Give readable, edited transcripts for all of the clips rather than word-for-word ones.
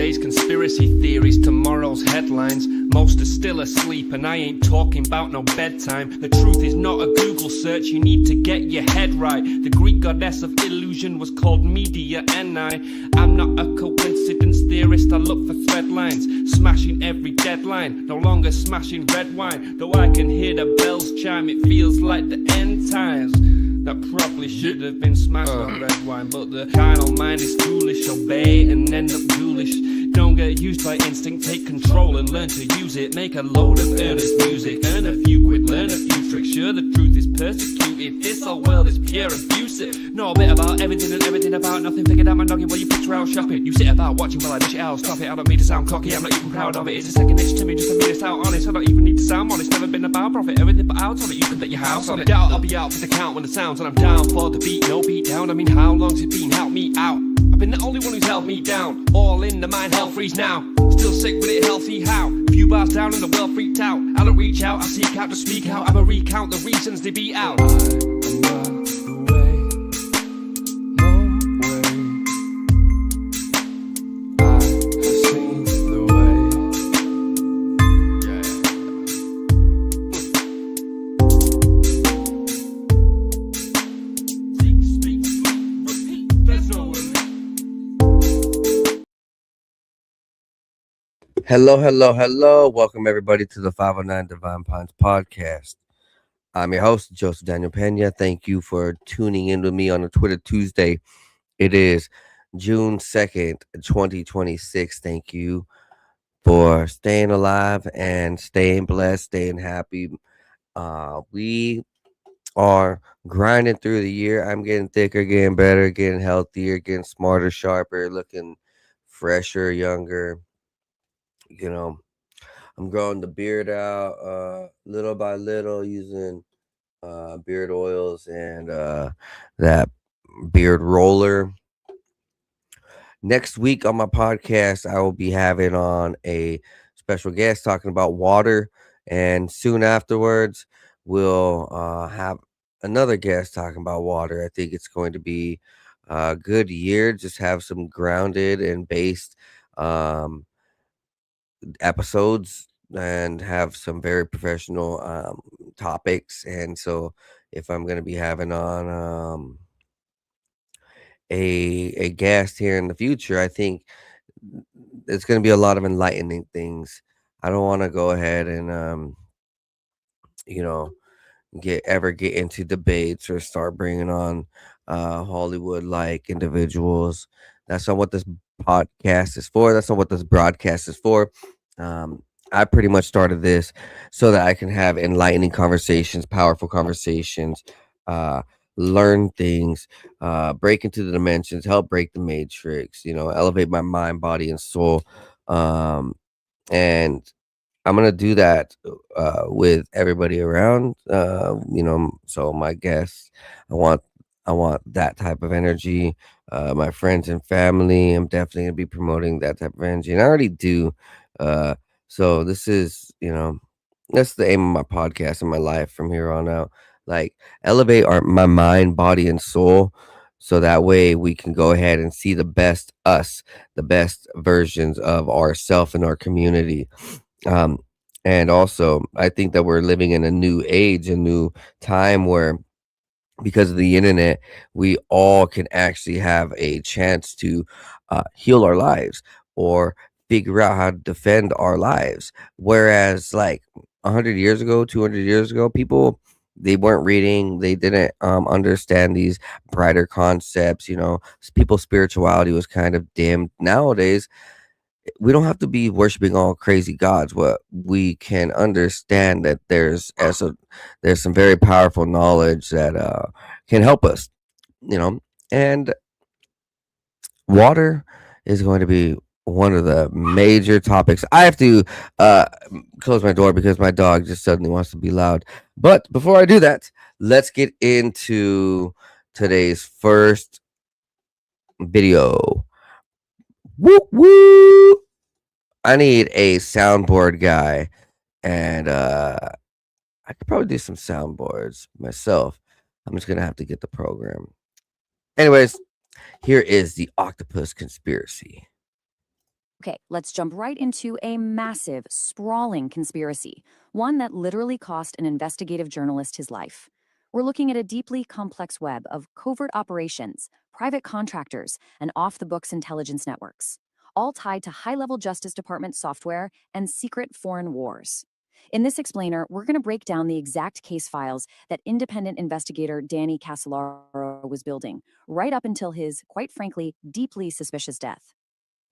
Today's conspiracy theories, tomorrow's headlines. Most are still asleep and I ain't talking about no bedtime. The truth is not a Google search, you need to get your head right. The Greek goddess of illusion was called Media I'm not a coincidence theorist, I look for thread lines. Smashing every deadline, no longer smashing red wine. Though I can hear the bells chime, it feels like the end times. That probably should have been smashed on red wine. But the carnal mind is foolish, obey and end up ghoulish. Don't get used by instinct, take control and learn to use it. Make a load of earnest music, earn a few quid, learn a few tricks. Sure, the truth is persecuted, this whole world is pure abusive. Know a bit about everything and everything about nothing. Figured out my noggin while you picture out shopping. You sit about watching while I dish it out, stop it. I don't mean to sound cocky, I'm not even proud of it. It's a second itch to me just to be this out honest. I don't even need to sound honest, never been about profit. Everything but out on it, you can bet your house on it. Doubt I'll be out for the count when the sounds, and I'm down for the beat, no beat down. I mean, how long's it been? Help me out. I've been the only one who's held me down. All in the mind, hell freeze now. Still sick with it, healthy how? Few bars down and the world freaked out. I don't reach out, I seek out to speak out. I'ma recount the reasons they beat out. I'm not the way, no way. I have seen the way. Seek, speak, repeat, there's no way. Hello. Welcome everybody to the 509 Divine Pines podcast. I'm your host, Joseph Daniel Pena. Thank you for tuning in with me on a Twitter Tuesday. It is June 2nd, 2026. Thank you for staying alive and staying blessed, staying happy. We are grinding through the year. I'm getting thicker, getting better, getting healthier, getting smarter, sharper, looking fresher, younger. You know, I'm growing the beard out little by little using beard oils and that beard roller. Next week on my podcast, I will be having on a special guest talking about water. And soon afterwards, we'll have another guest talking about water. I think it's going to be a good year. Just have some grounded and based episodes and have some very professional topics. And so if I'm going to be having on a guest here in the future, I think it's going to be a lot of enlightening things. I don't want to go ahead and you know get into debates or start bringing on Hollywood like individuals. That's not what this podcast is for. That's not what this broadcast is for. I pretty much started this so that I can have enlightening conversations, powerful conversations, learn things, break into the dimensions, help break the matrix, elevate my mind, body, and soul. And I'm gonna do that with everybody around. So my guests, I want that type of energy. My friends and family, I'm definitely gonna be promoting that type of energy, and I already do. So this is, that's the aim of my podcast and my life from here on out. Like elevate my mind, body, and soul, so that way we can go ahead and see the best us, the best versions of ourself and our community. And also, I think that we're living in a new age, a new time where, because of the internet, we all can actually have a chance to heal our lives or figure out how to defend our lives. Whereas, like 100 years ago, 200 years ago, people, they weren't reading, they didn't understand these brighter concepts. People's spirituality was kind of dimmed. Nowadays, we don't have to be worshiping all crazy gods. What we can understand that there's some very powerful knowledge that can help us, and water is going to be one of the major topics. I have to close my door because my dog just suddenly wants to be loud. But before I do that, let's get into today's first video. Woo woo! I need a soundboard guy, and I could probably do some soundboards myself. I'm just gonna have to get the program. Anyways, here is the octopus conspiracy. Okay, let's jump right into a massive, sprawling conspiracy, one that literally cost an investigative journalist his life. We're looking at a deeply complex web of covert operations, private contractors, and off the books intelligence networks, all tied to high level Justice Department software and secret foreign wars. In this explainer, we're going to break down the exact case files that independent investigator Danny Casolaro was building, right up until his, quite frankly, deeply suspicious death.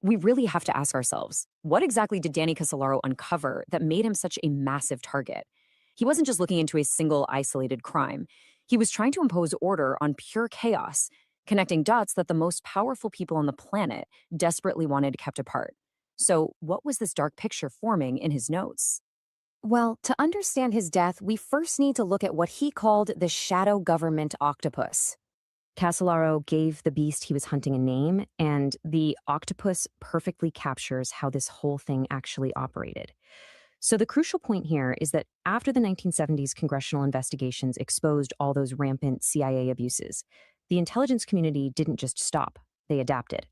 We really have to ask ourselves, what exactly did Danny Casolaro uncover that made him such a massive target? He wasn't just looking into a single isolated crime. He was trying to impose order on pure chaos, connecting dots that the most powerful people on the planet desperately wanted kept apart. So, what was this dark picture forming in his notes? Well, to understand his death, we first need to look at what he called the shadow government octopus. Casolaro gave the beast he was hunting a name, and the octopus perfectly captures how this whole thing actually operated. So, the crucial point here is that after the 1970s congressional investigations exposed all those rampant CIA abuses, the intelligence community didn't just stop, they adapted.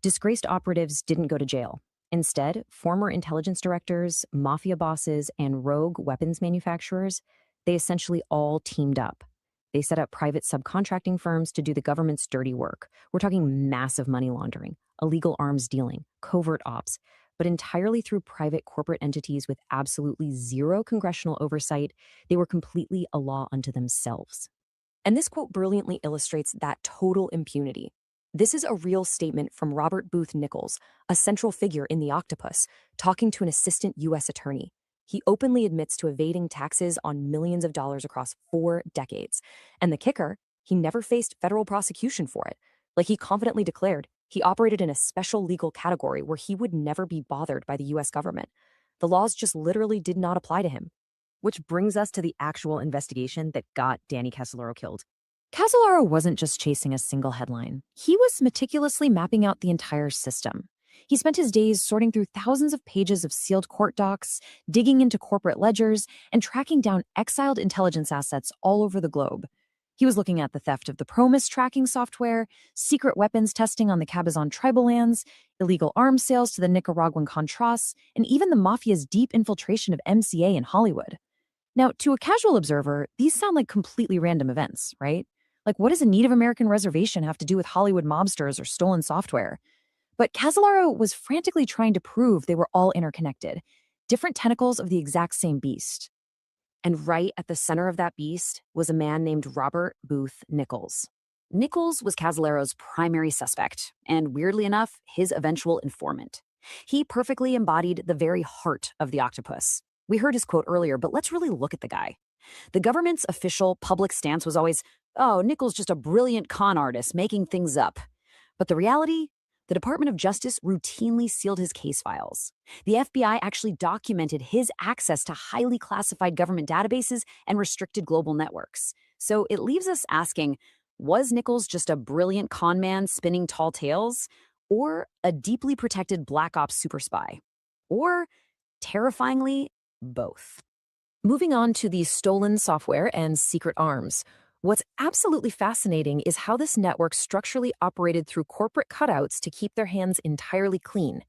Disgraced operatives didn't go to jail. Instead, former intelligence directors, mafia bosses, and rogue weapons manufacturers, they essentially all teamed up. They set up private subcontracting firms to do the government's dirty work. We're talking massive money laundering, illegal arms dealing, covert ops, but entirely through private corporate entities with absolutely zero congressional oversight. They were completely a law unto themselves. And this quote brilliantly illustrates that total impunity. This is a real statement from Robert Booth Nichols, a central figure in The Octopus, talking to an assistant U.S. attorney. He openly admits to evading taxes on millions of dollars across 4 decades. And the kicker, he never faced federal prosecution for it. Like he confidently declared, he operated in a special legal category where he would never be bothered by the U.S. government. The laws just literally did not apply to him. Which brings us to the actual investigation that got Danny Casolaro killed. Casolaro wasn't just chasing a single headline. He was meticulously mapping out the entire system. He spent his days sorting through thousands of pages of sealed court docs, digging into corporate ledgers, and tracking down exiled intelligence assets all over the globe. He was looking at the theft of the Promise tracking software, secret weapons testing on the Cabazon tribal lands, illegal arms sales to the Nicaraguan Contras, and even the mafia's deep infiltration of MCA in Hollywood. Now, to a casual observer, these sound like completely random events, right? Like, what does a Native American reservation have to do with Hollywood mobsters or stolen software? But Casolaro was frantically trying to prove they were all interconnected, different tentacles of the exact same beast. And right at the center of that beast was a man named Robert Booth Nichols. Nichols was Casolaro's primary suspect, and weirdly enough, his eventual informant. He perfectly embodied the very heart of the octopus. We heard his quote earlier, but let's really look at the guy. The government's official public stance was always, oh, Nichols just a brilliant con artist making things up. But the reality? The Department of Justice routinely sealed his case files. The FBI actually documented his access to highly classified government databases and restricted global networks. So it leaves us asking, was Nichols just a brilliant con man spinning tall tales? Or a deeply protected black ops super spy? Or, terrifyingly, both? Moving on to the stolen software and secret arms. What's absolutely fascinating is how this network structurally operated through corporate cutouts to keep their hands entirely clean.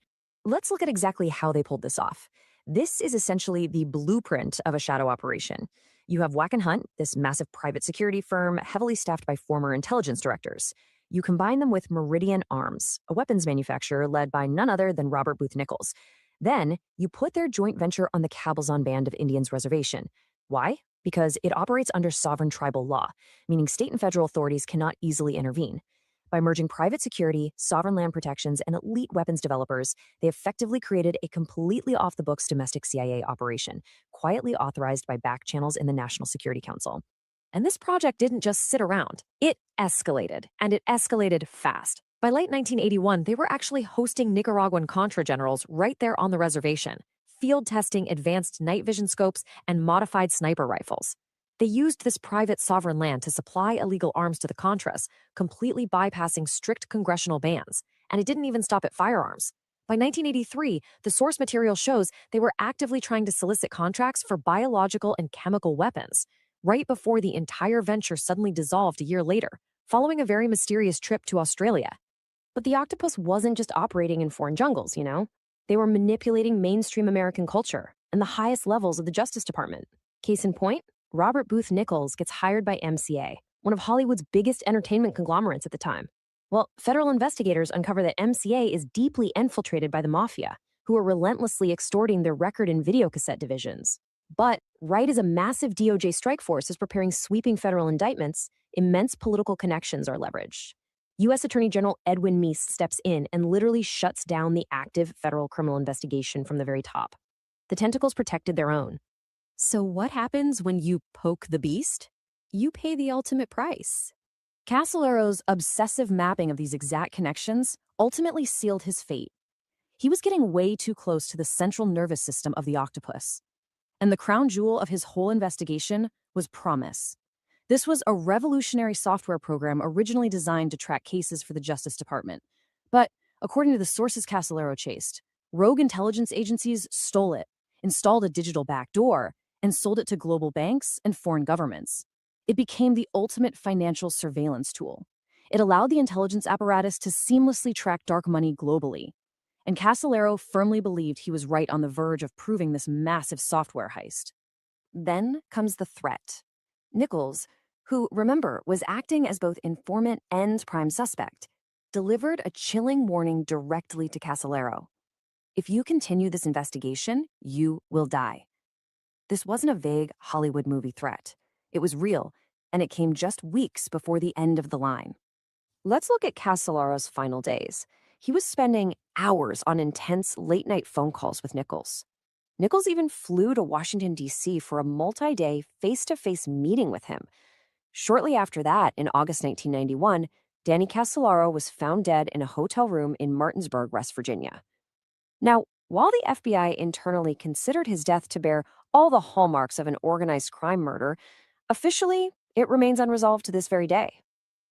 Let's look at exactly how they pulled this off. This is essentially the blueprint of a shadow operation. You have Wack and Hunt, this massive private security firm heavily staffed by former intelligence directors. You combine them with Meridian Arms, a weapons manufacturer led by none other than Robert Booth Nichols. Then, you put their joint venture on the Cabazon Band of Indians Reservation. Why? Because it operates under sovereign tribal law, meaning state and federal authorities cannot easily intervene. By merging private security, sovereign land protections, and elite weapons developers, they effectively created a completely off-the-books domestic CIA operation, quietly authorized by back channels in the National Security Council. And this project didn't just sit around. It escalated, and it escalated fast. By late 1981, they were actually hosting Nicaraguan Contra generals right there on the reservation, field testing advanced night vision scopes and modified sniper rifles. They used this private sovereign land to supply illegal arms to the Contras, completely bypassing strict congressional bans. And it didn't even stop at firearms. By 1983, the source material shows they were actively trying to solicit contracts for biological and chemical weapons, right before the entire venture suddenly dissolved a year later, following a very mysterious trip to Australia. But the octopus wasn't just operating in foreign jungles, you know? They were manipulating mainstream American culture and the highest levels of the Justice Department. Case in point, Robert Booth Nichols gets hired by MCA, one of Hollywood's biggest entertainment conglomerates at the time. Well, federal investigators uncover that MCA is deeply infiltrated by the mafia, who are relentlessly extorting their record and videocassette divisions. But right as a massive DOJ strike force is preparing sweeping federal indictments, immense political connections are leveraged. U.S. Attorney General Edwin Meese steps in and literally shuts down the active federal criminal investigation from the very top. The tentacles protected their own. So what happens when you poke the beast? You pay the ultimate price. Castellaro's obsessive mapping of these exact connections ultimately sealed his fate. He was getting way too close to the central nervous system of the octopus. And the crown jewel of his whole investigation was Promise. This was a revolutionary software program originally designed to track cases for the Justice Department. But according to the sources Castellaro chased, rogue intelligence agencies stole it, installed a digital backdoor, and sold it to global banks and foreign governments. It became the ultimate financial surveillance tool. It allowed the intelligence apparatus to seamlessly track dark money globally. And Castellaro firmly believed he was right on the verge of proving this massive software heist. Then comes the threat. Nichols, who, remember, was acting as both informant and prime suspect, delivered a chilling warning directly to Castellaro. If you continue this investigation, you will die. This wasn't a vague Hollywood movie threat. It was real, and it came just weeks before the end of the line. Let's look at Castellaro's final days. He was spending hours on intense late-night phone calls with Nichols. Nichols even flew to Washington, D.C. for a multi-day face-to-face meeting with him. Shortly after that, in August 1991, Danny Castellaro was found dead in a hotel room in Martinsburg, West Virginia. Now, while the FBI internally considered his death to bear all the hallmarks of an organized crime murder, officially, it remains unresolved to this very day.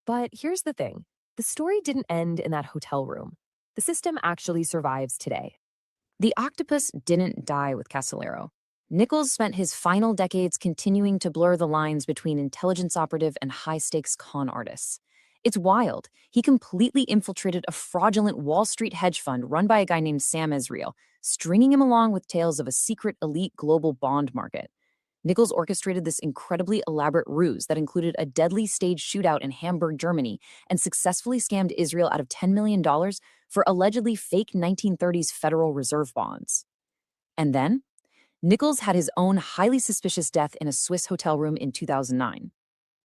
But here's the thing. The story didn't end in that hotel room. The system actually survives today. The octopus didn't die with Castellaro. Nichols spent his final decades continuing to blur the lines between intelligence operative and high-stakes con artists. It's wild. He completely infiltrated a fraudulent Wall Street hedge fund run by a guy named Sam Israel, stringing him along with tales of a secret elite global bond market. Nichols orchestrated this incredibly elaborate ruse that included a deadly stage shootout in Hamburg, Germany, and successfully scammed Israel out of $10 million for allegedly fake 1930s Federal Reserve bonds. And then, Nichols had his own highly suspicious death in a Swiss hotel room in 2009.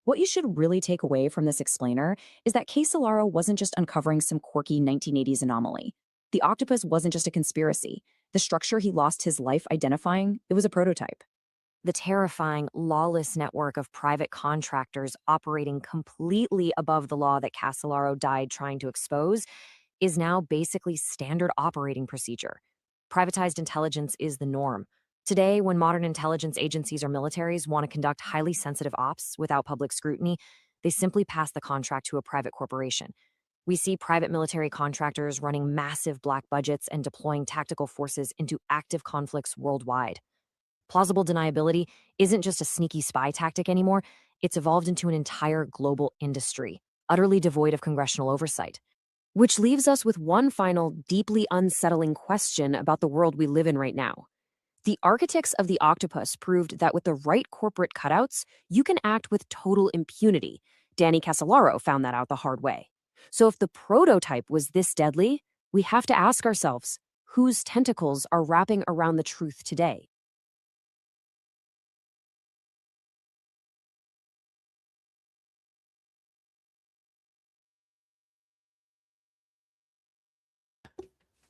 What you should really take away from this explainer is that Castellaro wasn't just uncovering some quirky 1980s anomaly. The octopus wasn't just a conspiracy. The structure he lost his life identifying, it was a prototype. The terrifying, lawless network of private contractors operating completely above the law that Castellaro died trying to expose is now basically standard operating procedure. Privatized intelligence is the norm. Today, when modern intelligence agencies or militaries want to conduct highly sensitive ops without public scrutiny, they simply pass the contract to a private corporation. We see private military contractors running massive black budgets and deploying tactical forces into active conflicts worldwide. Plausible deniability isn't just a sneaky spy tactic anymore, it's evolved into an entire global industry, utterly devoid of congressional oversight. Which leaves us with one final, deeply unsettling question about the world we live in right now. The architects of the octopus proved that with the right corporate cutouts, you can act with total impunity. Danny Castellaro found that out the hard way. So if the prototype was this deadly, we have to ask ourselves, whose tentacles are wrapping around the truth today?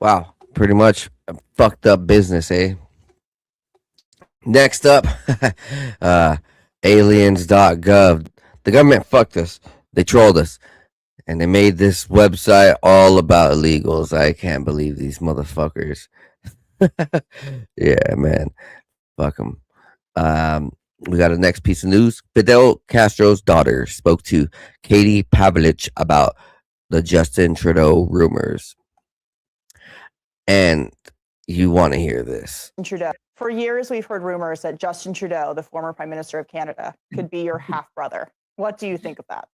Wow, pretty much a fucked up business, eh? Next up, aliens.gov. The government fucked us. They trolled us. And they made this website all about illegals. I can't believe these motherfuckers. Yeah, man. Fuck them. We got a next piece of news. Fidel Castro's daughter spoke to Katie Pavlich about the Justin Trudeau rumors. And you want to hear this. Trudeau. For years, we've heard rumors that Justin Trudeau, the former Prime Minister of Canada, could be your half-brother. What do you think of that?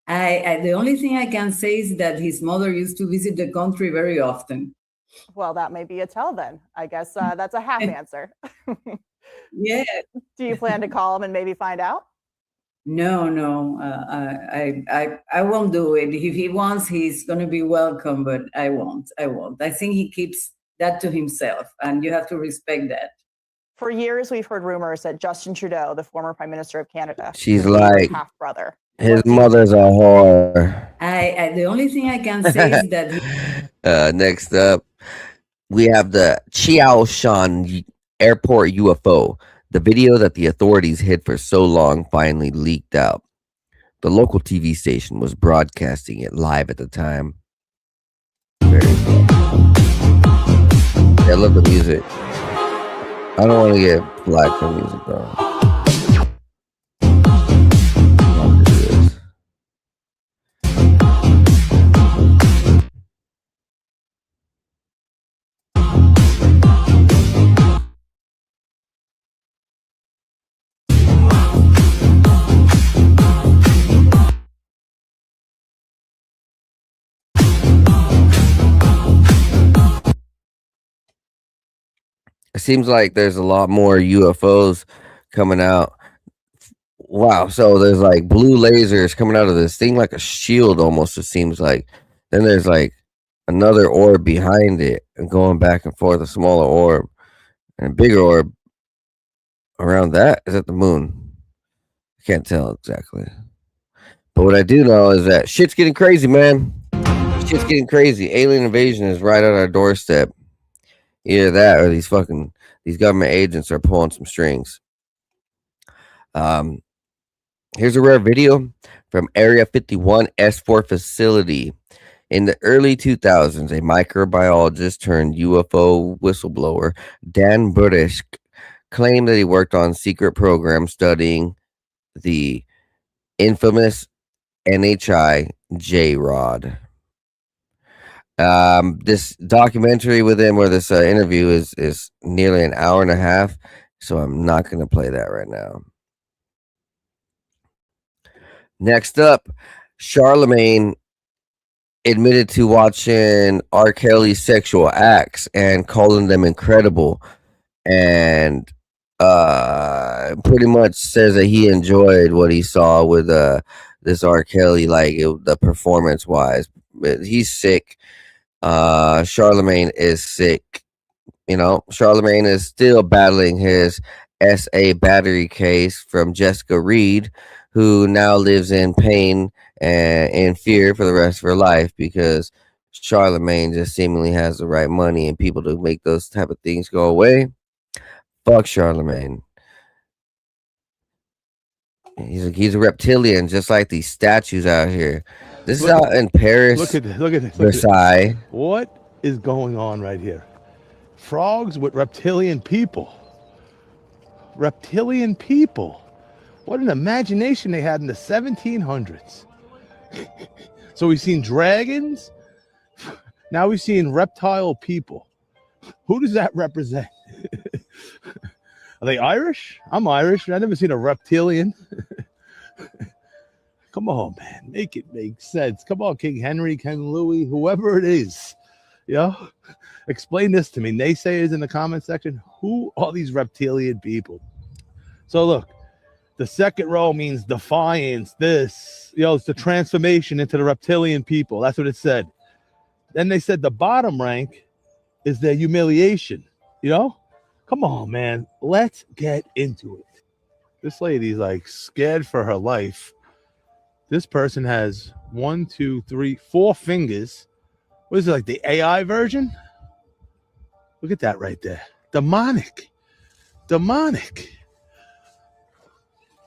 The only thing I can say is that his mother used to visit the country very often. Well, that may be a tell then. I guess that's a half answer. Yeah. Do you plan to call him and maybe find out? No. I won't do it. If he wants, he's going to be welcome, but I won't. I think he keeps that to himself, and you have to respect that. For years, we've heard rumors that Justin Trudeau, the former Prime Minister of Canada, She's could be your like, half-brother. his What do you mother's a whore. The only thing I can say is that Next up, we have the Chiaoshan airport UFO. The video that the authorities hid for so long finally leaked out. The local TV station was broadcasting it live at the time. Very cool. I love the music. I don't want to get flagged for music though. It seems like there's a lot more UFOs coming out. Wow, so there's like blue lasers coming out of this thing like a shield almost, it seems like. Then there's like another orb behind it and going back and forth, a smaller orb and a bigger orb around that. Is that the moon? I can't tell exactly. But what I do know is that shit's getting crazy, man. Shit's getting crazy. Alien invasion is right at our doorstep. Either that or these government agents are pulling some strings. Here's a rare video from Area 51 S4 facility. In the early 2000s, a microbiologist turned UFO whistleblower, Dan Burdish, claimed that he worked on secret programs studying the infamous NHI J-Rod. This documentary with him, or this interview, is nearly an hour and a half, so I'm not going to play that right now. Next up, Charlemagne admitted to watching R. Kelly's sexual acts and calling them incredible, and pretty much says that he enjoyed what he saw with this R. Kelly, like the performance wise. He's sick. Charlemagne is sick. You know, Charlemagne is still battling his SA battery case from Jessica Reed, who now lives in pain and in fear for the rest of her life because Charlemagne just seemingly has the right money and people to make those type of things go away. Fuck Charlemagne. He's a reptilian, just like these statues out here. This is out in Paris. Look at Versailles. What is going on right here? Frogs with reptilian people. Reptilian people. What an imagination they had in the 1700s. So we've seen dragons. Now we've seen reptile people. Who does that represent? Are they Irish? I'm Irish. I've never seen a reptilian. Come on, man. Make it make sense. Come on, King Henry, King Louis, whoever it is. You know? Explain this to me. Naysayers in the comment section. Who are these reptilian people? So look, the second row means defiance. This, it's the transformation into the reptilian people. That's what it said. Then they said the bottom rank is their humiliation. Come on, man. Let's get into it. This lady's like scared for her life. This person has 1, 2, 3, 4 fingers. What is it, like the AI version? Look at that right there. Demonic.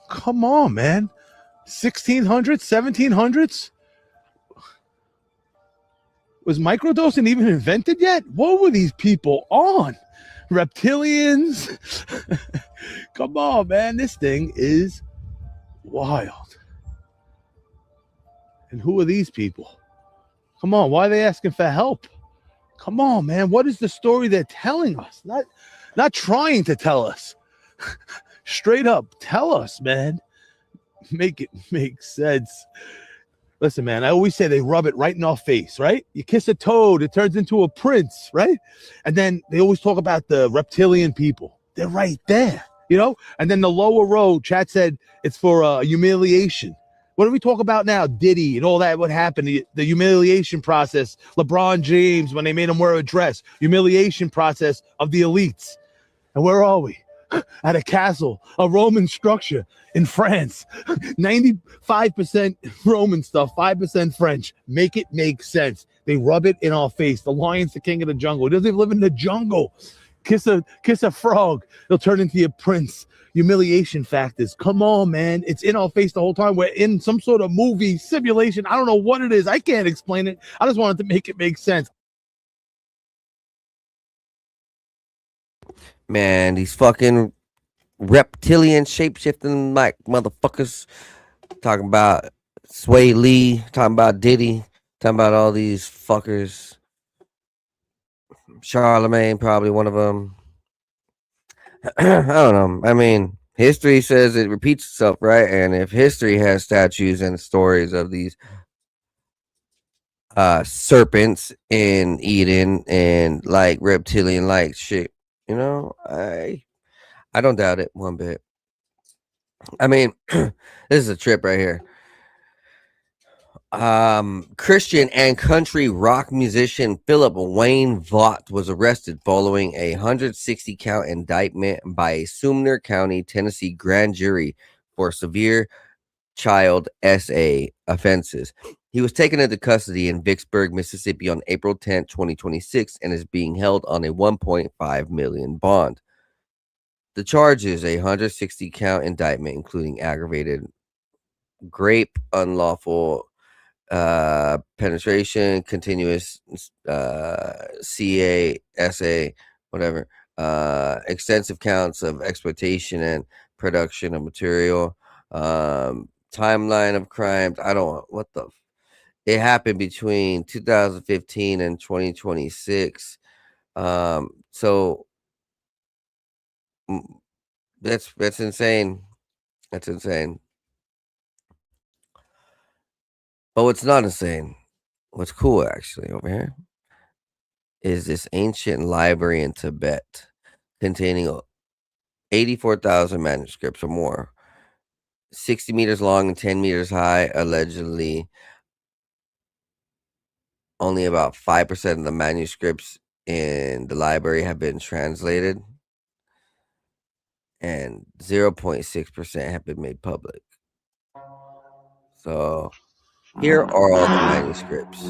Come on, man. 1600s, 1700s? Was microdosing even invented yet? What were these people on? Reptilians? Come on, man. This thing is wild. And who are these people? Come on, why are they asking for help? Come on, man. What is the story they're telling us? Not trying to tell us. Straight up, tell us, man. Make it make sense. Listen, man, I always say they rub it right in our face, right? You kiss a toad, it turns into a prince, right? And then they always talk about the reptilian people. They're right there, you know? And then the lower row, chat said it's for humiliation. What do we talk about now? Diddy and all that, what happened, the humiliation process. LeBron James, when they made him wear a dress, humiliation process of the elites. And where are we? At a castle, a Roman structure in France. 95% Roman stuff, 5% French. Make it make sense. They rub it in our face. The lion's the king of the jungle. He doesn't even live in the jungle. Kiss a frog. He'll turn into a prince. Humiliation factors. Come on, man. It's in our face the whole time. We're in some sort of movie simulation. I don't know what it is. I can't explain it. I just wanted to make it make sense. Man, these fucking reptilian shape-shifting like motherfuckers talking about Sway Lee, talking about Diddy, talking about all these fuckers. Charlemagne, probably one of them. I don't know. I mean, history says it repeats itself, right? And if history has statues and stories of these serpents in Eden and like reptilian like shit, you know, I don't doubt it one bit. I mean, this is a trip right here. Christian and country rock musician Philip Wayne Vaught was arrested following a 160 count indictment by a Sumner County, Tennessee grand jury for severe child SA offenses. He was taken into custody in Vicksburg, Mississippi on April 10, 2026 and is being held on a $1.5 million bond. The charge is a 160 count indictment including aggravated rape, unlawful penetration, continuous CASA, whatever, extensive counts of exploitation and production of material, timeline of crimes. I don't what the it happened between 2015 and 2026. So that's insane. That's insane. But what's not insane, what's cool actually over here, is this ancient library in Tibet containing 84,000 manuscripts or more, 60 meters long and 10 meters high. Allegedly, only about 5% of the manuscripts in the library have been translated, and 0.6% have been made public. So here are all the manuscripts.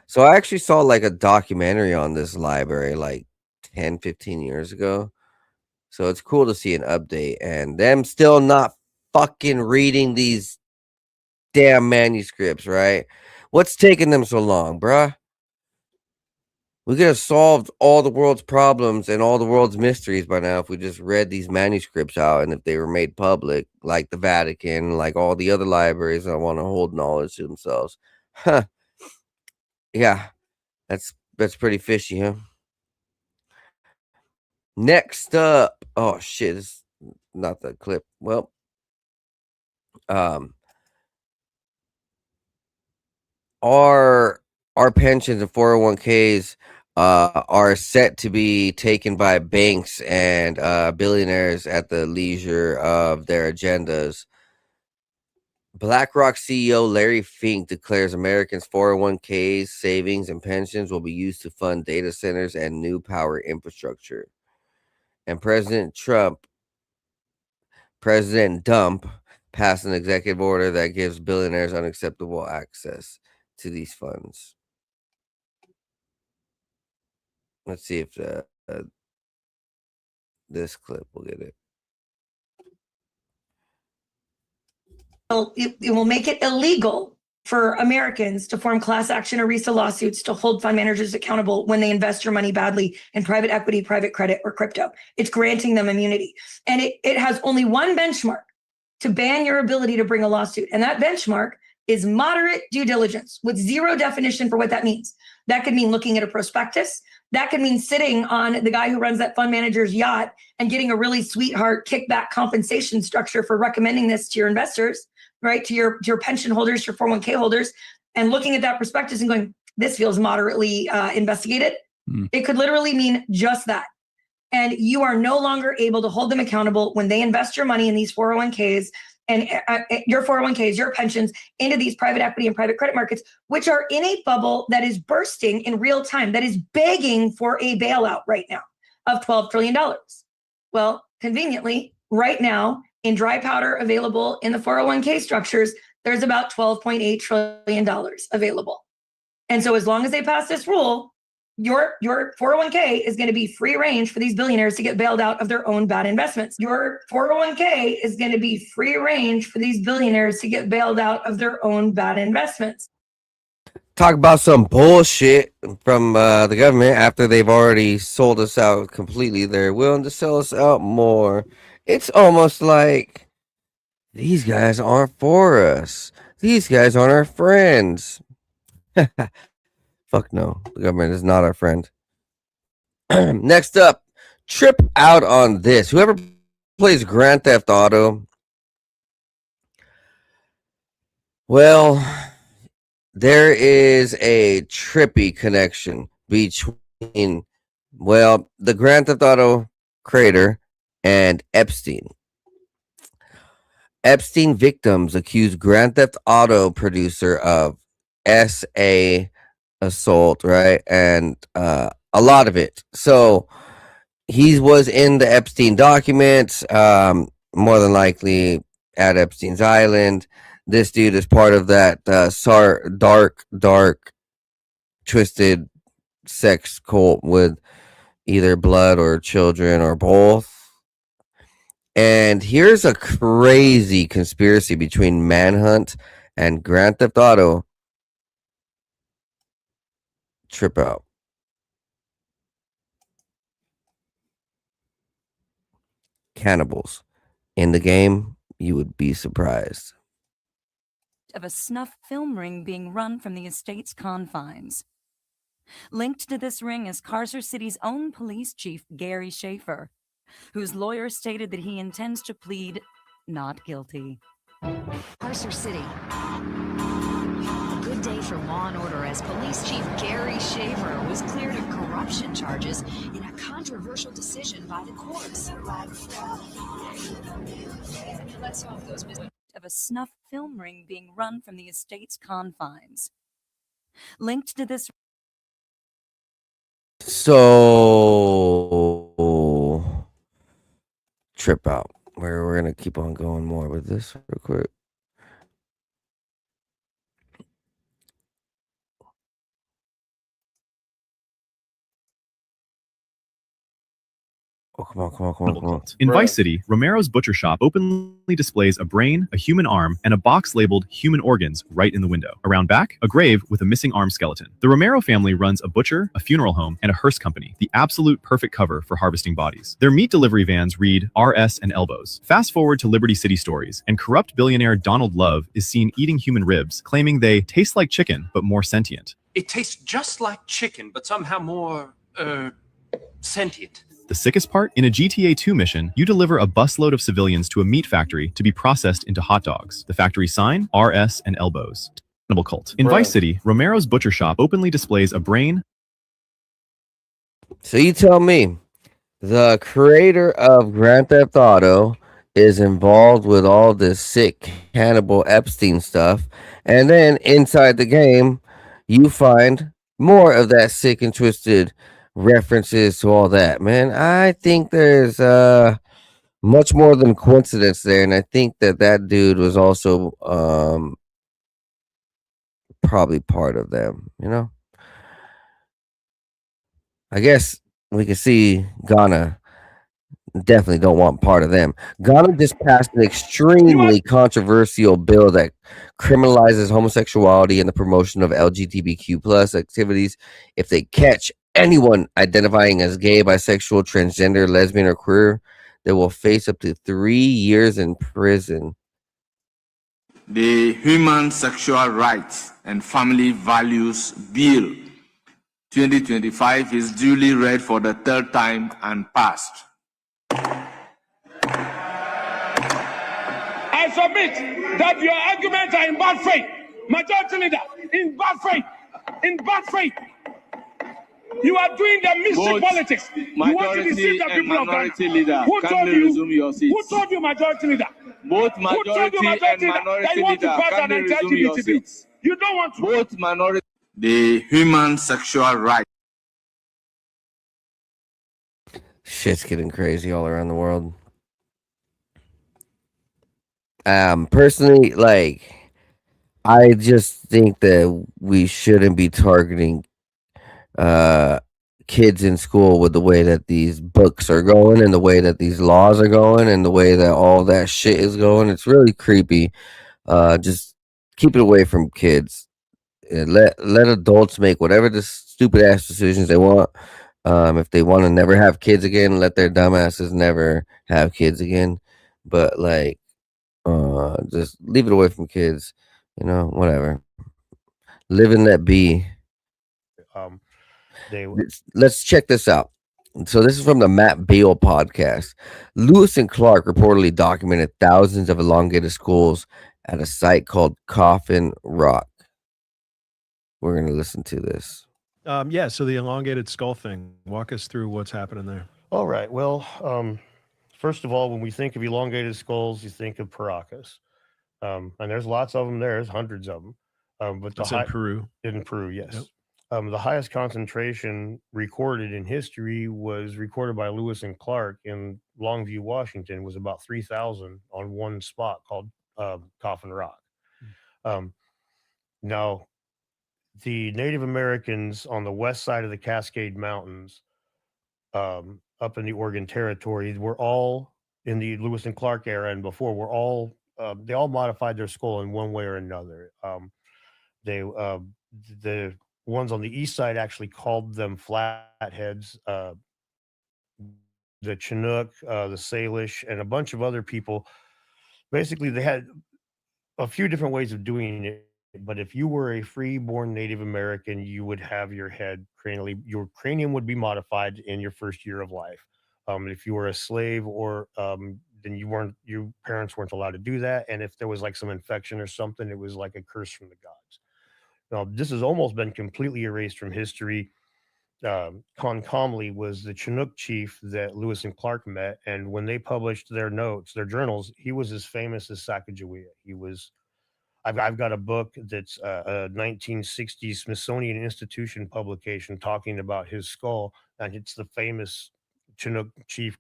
So I actually saw like a documentary on this library like 10, 15 years ago. So it's cool to see an update and them still not fucking reading these damn manuscripts, right? What's taking them so long, bruh? We could have solved all the world's problems and all the world's mysteries by now if we just read these manuscripts out and if they were made public, like the Vatican, like all the other libraries that want to hold knowledge to themselves. Huh. Yeah, that's pretty fishy, huh? Next up, oh shit, it's not the clip. Well, our pensions and 401ks are set to be taken by banks and billionaires at the leisure of their agendas. BlackRock CEO Larry Fink declares Americans' 401ks, savings, and pensions will be used to fund data centers and new power infrastructure. And President Dump passed an executive order that gives billionaires unacceptable access to these funds. Let's see if this clip will get it. It will make it illegal for Americans to form class action ERISA lawsuits to hold fund managers accountable when they invest your money badly in private equity, private credit, or crypto. It's granting them immunity. And it has only one benchmark to ban your ability to bring a lawsuit. And that benchmark is moderate due diligence with zero definition for what that means. That could mean looking at a prospectus. That could mean sitting on the guy who runs that fund manager's yacht and getting a really sweetheart kickback compensation structure for recommending this to your investors. right, to your pension holders, your 401k holders, and looking at that prospectus and going, this feels moderately investigated. It could literally mean just that. And you are no longer able to hold them accountable when they invest your money in these 401ks and your 401ks, your pensions into these private equity and private credit markets, which are in a bubble that is bursting in real time, that is begging for a bailout right now of $12 trillion. Well, conveniently, right now, in dry powder available in the 401k structures, there's about $12.8 trillion available. And so as long as they pass this rule, your 401k is going to be free range for these billionaires to get bailed out of their own bad investments. Your 401k is going to be free range for these billionaires to get bailed out of their own bad investments. Talk about some bullshit from the government after they've already sold us out completely. They're willing to sell us out more. It's almost like these guys aren't for us. These guys aren't our friends. Fuck no. The government is not our friend. Next up, trip out on this. Whoever plays Grand Theft Auto, well, there is a trippy connection between, well, the Grand Theft Auto creator and Epstein. Epstein victims accuse Grand Theft Auto producer of SA assault, right? And a lot of it. So he was in the Epstein documents, more than likely at Epstein's Island. This dude is part of that dark, twisted sex cult with either blood or children or both. And here's a crazy conspiracy between Manhunt and Grand Theft Auto. Trip out. Cannibals. In the game, you would be surprised. Of a snuff film ring being run from the estate's confines. Linked to this ring is Carcer City's own police chief, Gary Schaefer, whose lawyer stated that he intends to plead not guilty. Carcer City. A good day for law and order as police chief Gary Schaefer was cleared of corruption charges in a controversial decision by the courts. Let's hope those of a snuff film ring being run from the estate's confines. Linked to this. So, trip out. We're going to keep on going more with this real quick. Oh, come on. In Vice City, Romero's butcher shop openly displays a brain, a human arm, and a box labeled human organs right in the window. Around back, a grave with a missing arm skeleton. The Romero family runs a butcher, a funeral home, and a hearse company, the absolute perfect cover for harvesting bodies. Their meat delivery vans read RS and Elbows. Fast forward to Liberty City stories, and corrupt billionaire Donald Love is seen eating human ribs, claiming they taste like chicken, but more sentient. It tastes just like chicken, but somehow more, sentient. The sickest part? In a GTA 2 mission, you deliver a busload of civilians to a meat factory to be processed into hot dogs. The factory sign, RS and Elbows. Cannibal cult. In Vice City, Romero's butcher shop openly displays a brain. So you tell me, the creator of Grand Theft Auto is involved with all this sick Hannibal Epstein stuff, and then inside the game, you find more of that sick and twisted references to all that. Man, I think there's much more than coincidence there, and I think that dude was also probably part of them, you know. I guess we can see Ghana definitely don't want part of them. Ghana just passed an extremely controversial bill that criminalizes homosexuality and the promotion of LGBTQ plus activities. If they catch anyone identifying as gay, bisexual, transgender, lesbian, or queer, they will face up to 3 years in prison. The Human Sexual Rights and Family Values Bill 2025 is duly read for the third time and passed. I I submit that your arguments are in bad faith. Majority leader, in bad faith. In bad faith. You are doing the mystic politics. You want to deceive the people of Ghana. Leader, Who told resume you? your seats? Who told you, majority leader? Both Who told majority you, majority and leader, that you minority want to leader, pass an kindly resume your anti-LGBT bill? seats. You don't want to. Both minority. The human sexual right. Shit's getting crazy all around the world. Personally, like, I just think that we shouldn't be targeting kids in school with the way that these books are going and the way that these laws are going and the way that all that shit is going. It's really creepy. Just keep it away from kids. And let adults make whatever the stupid ass decisions they want. If they want to never have kids again, let their dumbasses never have kids again. But like, just leave it away from kids. You know, whatever. Live and let be. Let's check this out. So this is from the Matt Beal podcast. Lewis and Clark reportedly documented thousands of elongated skulls at a site called Coffin Rock. We're going to listen to this. Yeah, so the elongated skull thing. Walk us through what's happening there. All right. Well, first of all, when we think of elongated skulls, you think of Paracas. And there's lots of them there. There's hundreds of them. But That's in Peru. In Peru, yes. Yep. The highest concentration recorded in history was recorded by Lewis and Clark in Longview, Washington. It was about 3,000 on one spot called Coffin Rock. Now, the Native Americans on the west side of the Cascade Mountains, up in the Oregon Territory, were all in the Lewis and Clark era and before. Were all they all modified their skull in one way or another. The ones on the east side actually called them flatheads. The Chinook, the Salish, and a bunch of other people. Basically, they had a few different ways of doing it. But if you were a free-born Native American, you would have your head cranially. Your cranium would be modified in your first year of life. If you were a slave, or then your parents weren't allowed to do that. And if there was like some infection or something, it was like a curse from the gods. Now, this has almost been completely erased from history. Comley was the Chinook chief that Lewis and Clark met, and when they published their notes, their journals, he was as famous as Sacagawea. He was. I've got a book that's a 1960s Smithsonian Institution publication talking about his skull, and it's the famous Chinook chief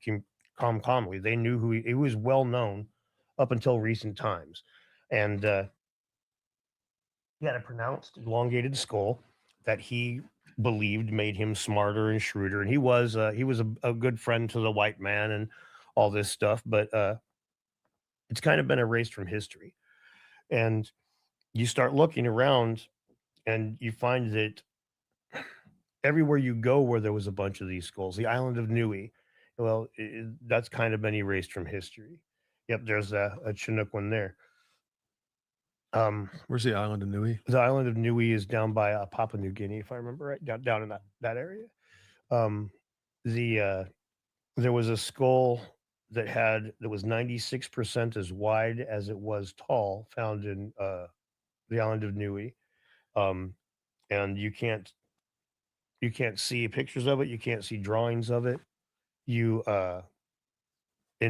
Comley. They knew who he was, well known up until recent times, and he had a pronounced elongated skull that he believed made him smarter and shrewder, and he was a good friend to the white man and all this stuff, but it's kind of been erased from history. And you start looking around and you find that everywhere you go where there was a bunch of these skulls, the island of Niue, well, that's kind of been erased from history. Yep, there's a Chinook one there. Where's the island of Niue? The island of Niue is down by Papua New Guinea, if I remember right, down in that area. There was a skull that was 96% as wide as it was tall, found in the island of Niue, and you can't see pictures of it. You can't see drawings of it. In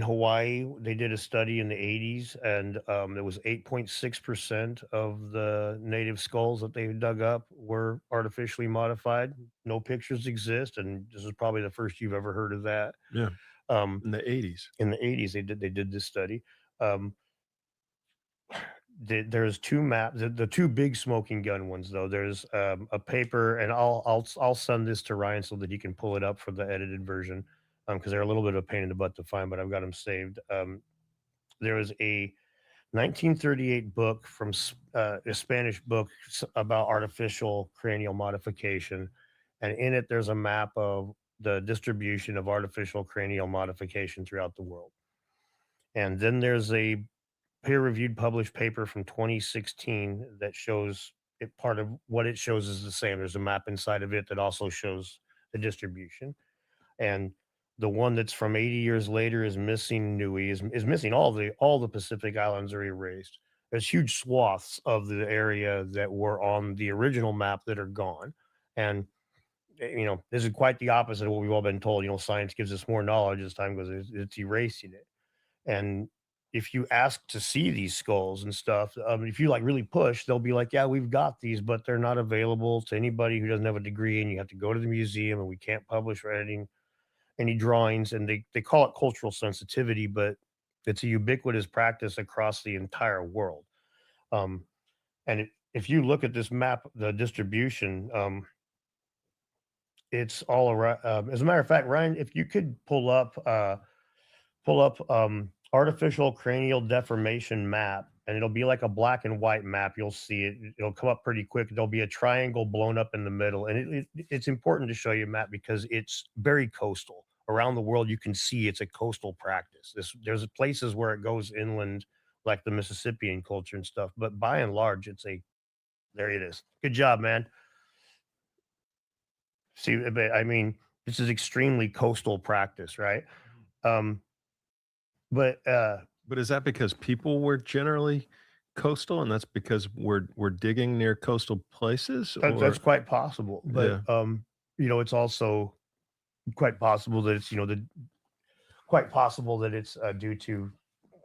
Hawaii, they did a study in the 80s, and there was 8.6% of the native skulls that they dug up were artificially modified. No pictures exist, and this is probably the first you've ever heard of that. Yeah. In the 80s. In the 80s, they did this study. There's two maps, the two big smoking gun ones though. There's a paper, and I'll send this to Ryan so that he can pull it up for the edited version, because they're a little bit of a pain in the butt to find, but I've got them saved. There was a 1938 book from a Spanish book about artificial cranial modification, and in it there's a map of the distribution of artificial cranial modification throughout the world. And then there's a peer-reviewed published paper from 2016 that shows it. Part of what it shows is the same. There's a map inside of it that also shows the distribution. And The one that's from 80 years later is missing Nui, is missing all the Pacific Islands are erased. There's huge swaths of the area that were on the original map that are gone. And this is quite the opposite of what we've all been told. Science gives us more knowledge as time goes, it's erasing it. And if you ask to see these skulls and stuff, if you like really push, they'll be like, yeah, we've got these, but they're not available to anybody who doesn't have a degree, and you have to go to the museum, and we can't publish or any drawings. And they call it cultural sensitivity, but it's a ubiquitous practice across the entire world. And if you look at this map, the distribution, it's all around. As a matter of fact, Ryan, if you could pull up artificial cranial deformation map, and it'll be like a black and white map. You'll see it. It'll come up pretty quick. There'll be a triangle blown up in the middle, and it's important to show you a map because it's very coastal. Around the world, you can see it's a coastal practice. There's places where it goes inland, like the Mississippian culture and stuff, but by and large, there it is. Good job, man. See, I mean, this is extremely coastal practice, right? But is that because people were generally coastal, and that's because we're digging near coastal places? That's quite possible. But yeah. it's also quite possible that it's quite possible that it's due to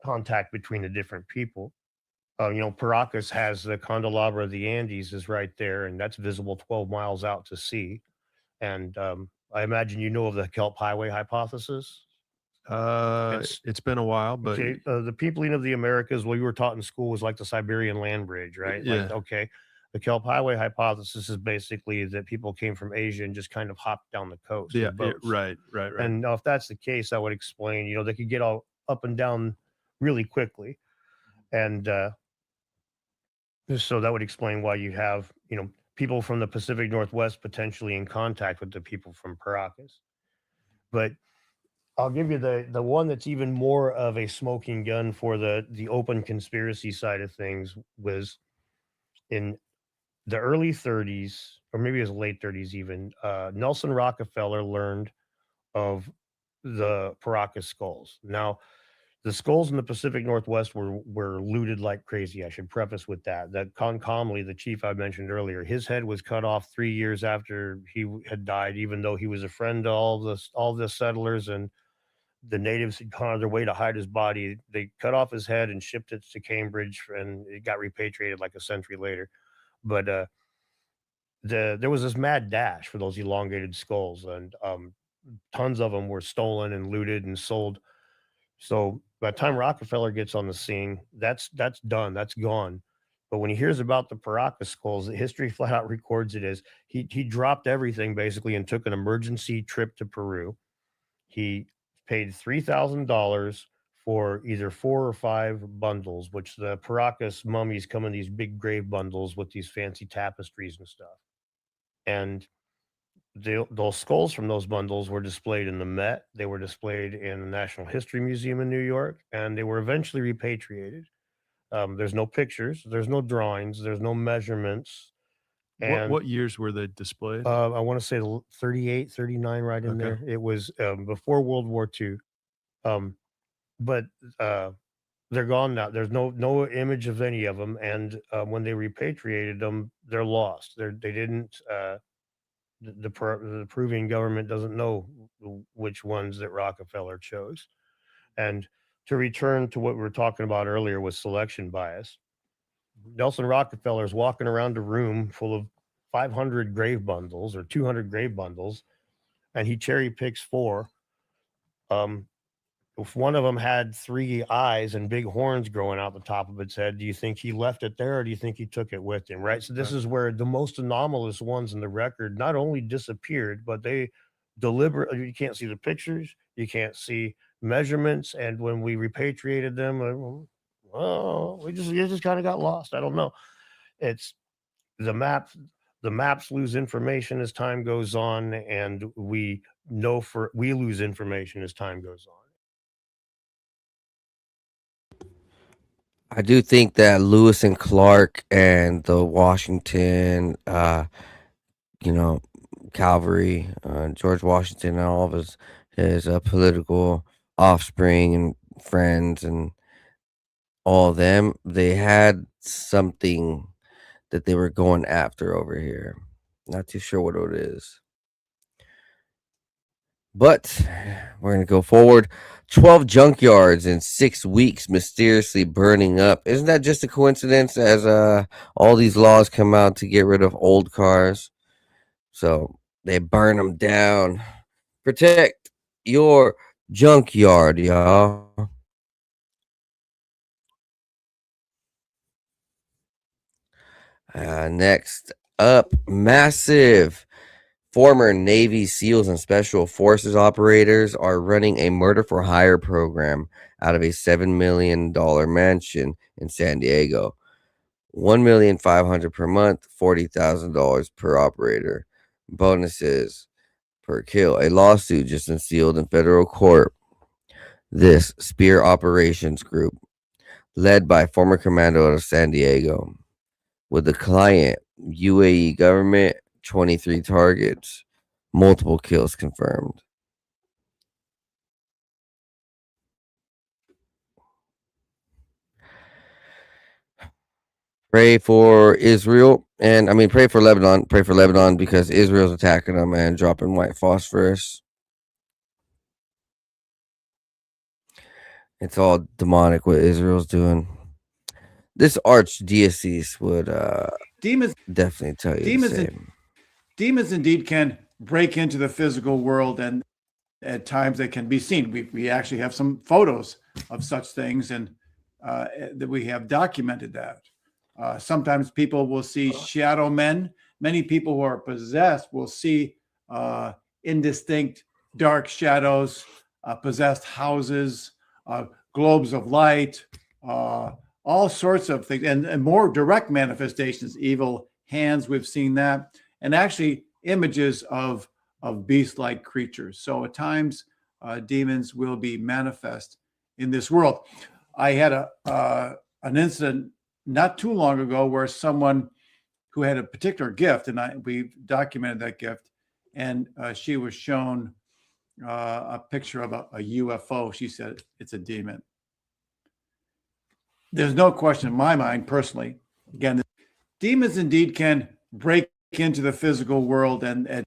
contact between the different people. Paracas has the Candelabra of the Andes is right there, and that's visible 12 miles out to sea. And I imagine of the Kelp Highway hypothesis. It's been a while, but okay, the peopling of the Americas, what you were taught in school, was like the Siberian land bridge, right? Yeah. Like, okay, the Kelp Highway hypothesis is basically that people came from Asia and just kind of hopped down the coast. Yeah, in boats. right. And if that's the case, that would explain. They could get all up and down really quickly, and so that would explain why you have people from the Pacific Northwest potentially in contact with the people from Paracas. But I'll give you the one that's even more of a smoking gun for the open conspiracy side of things. Was in the early 30s, or maybe it was late 30s even. Nelson Rockefeller learned of the Paracas skulls. Now, the skulls in the Pacific Northwest were looted like crazy. I should preface with that Con Comley, the chief I mentioned earlier, his head was cut off 3 years after he had died, even though he was a friend to all the settlers, and the natives had gone on their way to hide his body. They cut off his head and shipped it to Cambridge, and it got repatriated like a century later. But there was this mad dash for those elongated skulls, and tons of them were stolen and looted and sold. So by the time Rockefeller gets on the scene, that's done, that's gone. But when he hears about the Paracas skulls, the history flat out records it as he dropped everything basically and took an emergency trip to Peru. He paid $3,000 for either 4 or 5 bundles, which the Paracas mummies come in these big grave bundles with these fancy tapestries and stuff. And those skulls from those bundles were displayed in the Met. They were displayed in the National History Museum in New York, and they were eventually repatriated. There's no pictures, there's no drawings, there's no measurements. And what years were they displayed? I want to say 38, 39, right in there. It was before World War II. But they're gone now. There's no image of any of them, and when they repatriated them, they're lost. They didn't. The Peruvian government doesn't know which ones that Rockefeller chose. And to return to what we were talking about earlier with selection bias, Nelson Rockefeller is walking around a room full of 500 grave bundles or 200 grave bundles, and he cherry picks 4. If one of them had 3 eyes and big horns growing out the top of its head, do you think he left it there, or do you think he took it with him? Right. So this is where the most anomalous ones in the record not only disappeared, but they deliberately, you can't see the pictures, you can't see measurements. And when we repatriated them, we just kind of got lost. I don't know. It's the maps lose information as time goes on, and we lose information as time goes on. I do think that Lewis and Clark and the Washington, Cavalry, George Washington and all of his political offspring and friends and all of them, they had something that they were going after over here. Not too sure what it is. But we're going to go forward. 12 junkyards in 6 weeks mysteriously burning up. Isn't that just a coincidence as all these laws come out to get rid of old cars? So they burn them down. Protect your junkyard, y'all. Next up, massive. Former Navy SEALs and Special Forces operators are running a murder for hire program out of a $7 million mansion in San Diego. $1,500,000 per month, $40,000 per operator. Bonuses per kill. A lawsuit just unsealed in federal court. This Spear Operations Group, led by former commando out of San Diego, with the client UAE government, 23 targets, multiple kills confirmed. Pray for Israel, and I mean pray for Lebanon. Pray for Lebanon because Israel's attacking them and dropping white phosphorus. It's all demonic what Israel's doing. This archdiocese would definitely tell you the same. Demons indeed can break into the physical world, and at times they can be seen. We actually have some photos of such things, and that we have documented that. Sometimes people will see shadow men. Many people who are possessed will see indistinct dark shadows, possessed houses, globes of light, all sorts of things, and more direct manifestations, evil hands, we've seen that, and actually images of beast-like creatures. So at times, demons will be manifest in this world. I had an incident not too long ago where someone who had a particular gift, and we documented that gift, and she was shown a picture of a UFO. She said it's a demon. There's no question in my mind, personally. Again, demons indeed can break into the physical world, and